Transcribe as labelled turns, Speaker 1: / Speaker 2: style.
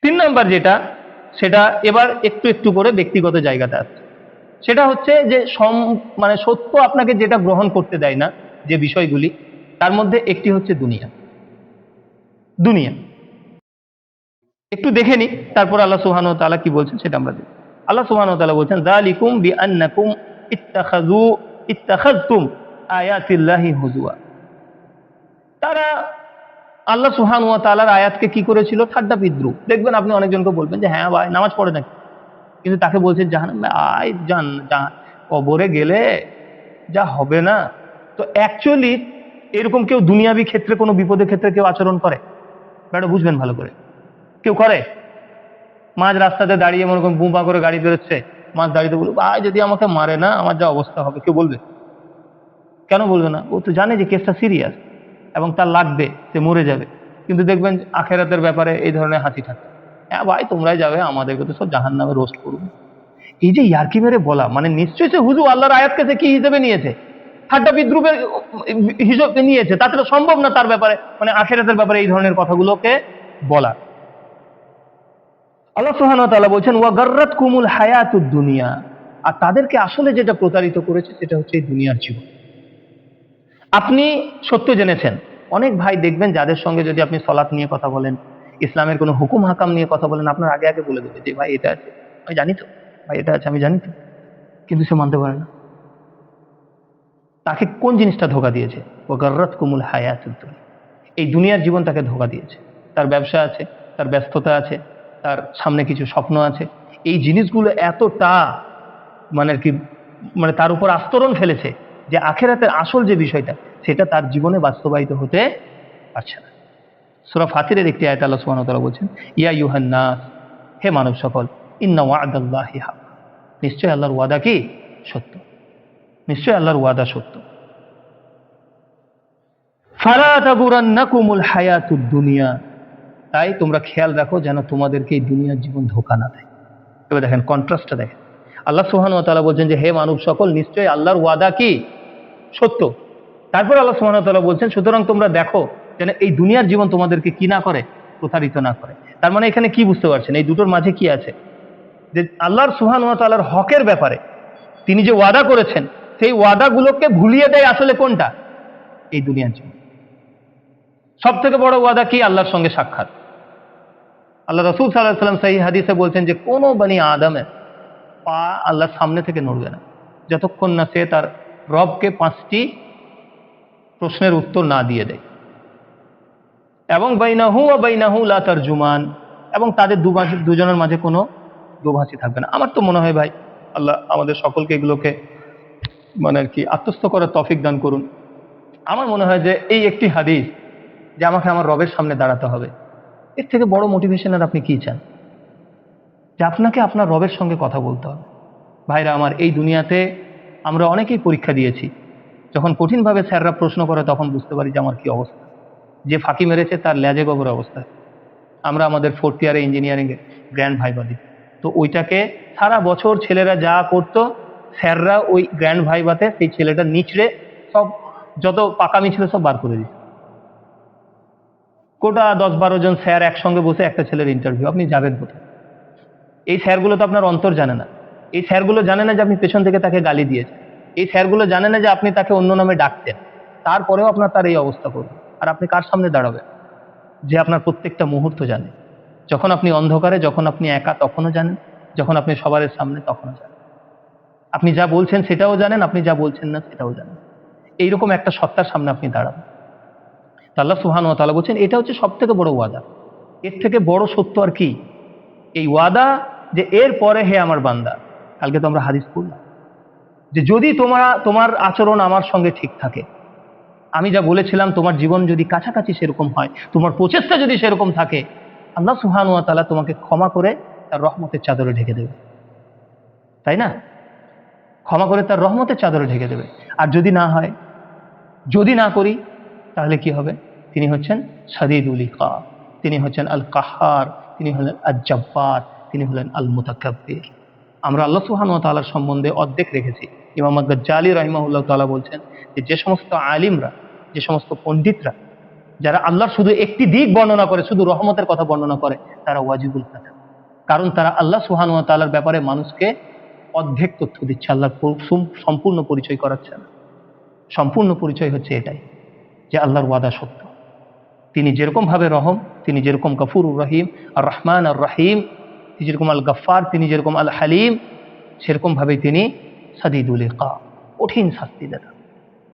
Speaker 1: তিন নাম্বার যেটা, সেটা এবার একটু একটু করে ব্যক্তিগত জায়গাতে আসছে। সেটা হচ্ছে যে মানে সত্য আপনাকে যেটা গ্রহণ করতে দেয় না, যে বিষয়গুলি, তার মধ্যে একটি হচ্ছে দুনিয়া। দুনিয়া একটু দেখে নি, তারপর আল্লাহ সুবহানাহু ওয়া তাআলা কি বলছেন সেটা আমরা দেখি। আল্লাহ সুবহানাহু ওয়া তাআলা বলছেন, যালিকুম বিআন্নাকুম ইত্তাখাযতুম আয়াতিল্লাহি হুজুয়া। তারা আল্লাহ সুবহানাহু ওয়া তাআলার আয়াতকে কি করেছিল? ঠাট্টা বিদ্রুপ। দেখবেন আপনি অনেকজনকে বলবেন যে হ্যাঁ ভাই নামাজ পড়ে নাকি, কিন্তু তাকে বলছেন জাহান্নামে আয়, কবরে গেলে যা হবে না। তো অ্যাকচুয়ালি এরকম কেউ দুনিয়াবি ক্ষেত্রে কোনো বিপদের ক্ষেত্রে কেউ আচরণ করে? ব্যাটা বুঝবেন ভালো করে, কেউ করে? মাঝ রাস্তাতে দাঁড়িয়ে মনে করুন বুম্পা করে গাড়ি বেরোচ্ছে, মাঝ দাঁড়িয়ে বলবে ভাই যদি আমাকে মারে না আমার যা অবস্থা হবে, কেউ বলবে? কেন বলবে না? ও তো জানে যে কেসটা সিরিয়াস এবং তার লাগবে, সে মরে যাবে। কিন্তু দেখবেন আখেরাতের ব্যাপারে এই ধরনের হাসি থাকে, হ্যাঁ ভাই তোমরাই যাবে, আমাদেরকে তো সব জাহান্নামে রোস্ট করবে। এই যে ইয়ার্কি মেরে বলা, মানে নিশ্চয়ই সে হুজু আল্লাহর আয়াতকে সে কি হিসেবে নিয়েছে? ঠাট্টা বিদ্রুপের হিসেবে নিয়েছে। তাতে তো সম্ভব না তার ব্যাপারে, মানে আখেরাতের ব্যাপারে এই ধরনের কথাগুলোকে বলা। আল্লাহ সুবহানাহু ওয়া তাআলা বলছেন, ওয়া গাররাতকুমুল হায়াতুদ দুনিয়া। আর তাদেরকে আসলে যেটা প্রতারিত করেছে সেটা হচ্ছে এই দুনিয়ার জীবন। আপনি সত্য জেনেছেন। অনেক ভাই দেখবেন যাদের সঙ্গে যদি আপনি সলাৎ নিয়ে কথা বলেন, ইসলামের কোনো হুকুম হাকাম নিয়ে কথা বলেন, আপনার আগে আগে বলে দেবে যে ভাই এটা আছে, আমি জানি তো, ভাই এটা আছে আমি জানি তো, কিন্তু সে মানতে পারে না। তাকে কোন জিনিসটা ধোকা দিয়েছে? ও গাররাতকুমুল হায়াতুদ দুনিয়া, এই দুনিয়ার জীবন তাকে ধোকা দিয়েছে। তার ব্যবসা আছে, তার ব্যস্ততা আছে, তার সামনে কিছু স্বপ্ন আছে। এই জিনিসগুলো এতটা মানে আর কি, মানে তার উপর আস্তরণ ফেলেছে যে আখেরাতের আসল যে বিষয়টা সেটা তার জীবনে বাস্তবায়িত হতে পারছে না। সূরা ফাতিরের একটি আয়াতে আল্লাহ সুবহানাহু ওয়া তাআলা বলছেন, ইয়া আইয়ুহান নাস, হে মানব সকল, ইন্না ওয়া'দাল্লাহি হাক, নিশ্চয় আল্লাহর ওয়াদা কি? সত্য। নিশ্চয় আল্লাহর ওয়াদা সত্য। ফালা তাগুরান্নাকুমুল হায়াতুদ দুনিয়া, তাই তোমরা খেয়াল রাখো যেন তোমাদেরকে এই দুনিয়ার জীবন ধোঁকা না দেয়। এবার দেখেন কন্ট্রাস্টটা দেখেন। আল্লাহ সুবহানাহু ওয়া তাআলা বলছেন যে হে মানব সকল, নিশ্চয়ই আল্লাহর ওয়াদা কি? সত্য। তারপর আল্লাহ সুবহানাহু ওয়া তাআলা বলছেন সুতরাং তোমরা দেখো যেন এই দুনিয়ার জীবন তোমাদেরকে কি না করে? প্রতারিত না করে। তার মানে এখানে কি বুঝতে পারছেন? এই দুটোর মাঝে কি আছে? যে আল্লাহর সুবহানাহু ওয়া তাআলার হকের ব্যাপারে তিনি যে ওয়াদা করেছেন, সেই ওয়াদাগুলোকে ভুলিয়ে দেয় আসলে কোনটা? এই দুনিয়ার জীবন। সব থেকে বড় ওয়াদা কি? আল্লাহর সঙ্গে সাক্ষাৎ। আল্লাহ রাসূল সাল্লাল্লাহু আলাইহি ওয়াসাল্লাম সহিহ হাদিসে বলছেন যে কোনো বনি আদমের পা আল্লাহর সামনে থেকে নড়বে না যতক্ষণ না সে তার রবকে 5টি প্রশ্নের উত্তর না দিয়ে দেয়। এবং বাইনাহু ওয়া বাইনাহু লা তারজুমান, এবং তাদের দুজনের মাঝে কোনো দোভাষী থাকবে না। আমার তো মনে হয় ভাই আল্লাহ আমাদের সকলকে এগুলোকে মানে আর কি আত্মস্থ করার তৌফিক দান করুন। আমার মনে হয় যে এই একটি হাদিস, যে আমাকে আমার রবের সামনে দাঁড়াতে হবে, এর থেকে বড় মোটিভেশন আর আপনি কি চান? যে আপনাকে আপনার রবের সঙ্গে কথা বলতে হবে। ভাইরা আমার, এই দুনিয়াতে আমরা অনেকেই পরীক্ষা দিয়েছি। যখন কঠিনভাবে স্যাররা প্রশ্ন করে তখন বুঝতে পারি যে আমার কি অবস্থা। যে ফাঁকি মেরেছে তার লেজে গোবর অবস্থা। আমরা আমাদের 4th ইয়ারে ইঞ্জিনিয়ারিং এ গ্র্যান্ড ভাইবা দিই, তো ওইটাকে সারা বছর ছেলেরা যা করতো, স্যাররা ওই গ্র্যান্ড ভাইবাতে সেই ছেলেটা নিচড়ে সব যত পাকামি ছিল সব বার করে দিচ্ছে। গোটা 10-12 জন স্যার একসঙ্গে বসে একটা ছেলের ইন্টারভিউ, আপনি যাবেন কোথায়? এই স্যারগুলো তো আপনার অন্তর জানে না। এই স্যারগুলো জানে না যে আপনি পেছন থেকে তাকে গালি দিয়েছেন। এই স্যারগুলো জানে না যে আপনি তাকে অন্য নামে ডাকতেন। তারপরেও আপনার তার এই অবস্থা করবে। আর আপনি কার সামনে দাঁড়াবেন? যে আপনার প্রত্যেকটা মুহূর্ত জানে। যখন আপনি অন্ধকারে, যখন আপনি একা তখনও জানেন, যখন আপনি সবার সামনে তখনও জানেন। আপনি যা বলছেন সেটাও জানেন, আপনি যা বলছেন না সেটাও জানেন। এইরকম একটা সত্তার সামনে আপনি দাঁড়াবেন। আল্লাহ সুবহানাহু ওয়া তাআলা বলছেন এটা হচ্ছে সবথেকে বড় ওয়াদা। এর থেকে বড় সত্য আর কি? এই ওয়াদা যে এর পরে হে আমার বান্দা, কালকে তো আমরা হাদিস পড়লাম যে যদি তোমার আচরণ আমার সঙ্গে ঠিক থাকে, আমি যা বলেছিলাম তোমার জীবন যদি কাছাকাছি সেরকম হয়, তোমার প্রচেষ্টা যদি সেরকম থাকে, আল্লাহ সুবহানাহু ওয়া তাআলা তোমাকে ক্ষমা করে তার রহমতের চাদরে ঢেকে দেবে। তাই না? ক্ষমা করে তার রহমতের চাদরে ঢেকে দেবে। আর যদি না হয়, যদি না করি, তাহলে কি হবে? তিনি হচ্ছেন শাদীদুল ইকাব, তিনি হচ্ছেন আল কাহ্হার, তিনি হলেন আল জব্বার, তিনি হলেন আল মুতাকাব্বির। আমরা আল্লাহ সুবহানাহু ওয়া তাআলার সম্বন্ধে অর্ধেক রেখেছি। ইমাম আল-গাজ্জালী রাহিমাহুল্লাহ তাআলা বলছেন যে যে সমস্ত আলিমরা, যে সমস্ত পণ্ডিতরা যারা আল্লাহর শুধু একটি দিক বর্ণনা করে, শুধু রহমতের কথা বর্ণনা করে, তারা ওয়াজিবুল কাযাব। কারণ তারা আল্লাহ সুবহানাহু ওয়া তাআলার ব্যাপারে মানুষকে অর্ধেক তথ্য দিচ্ছে, আল্লাহর সম্পূর্ণ পরিচয় করাচ্ছে না। সম্পূর্ণ পরিচয় হচ্ছে এটাই যে আল্লাহর ওয়াদা সত্য, তিনি যেরকম ভাবে রহম, তিনি যেরকম গফুরুর রহিম, আর রহমান আর রহিম, তিনি যেরকম আল গফফার, তিনি যেরকম আল হালিম, সেরকম ভাবে তিনি সাদিদুল ইকাব, কঠিন শাস্তিদাতা।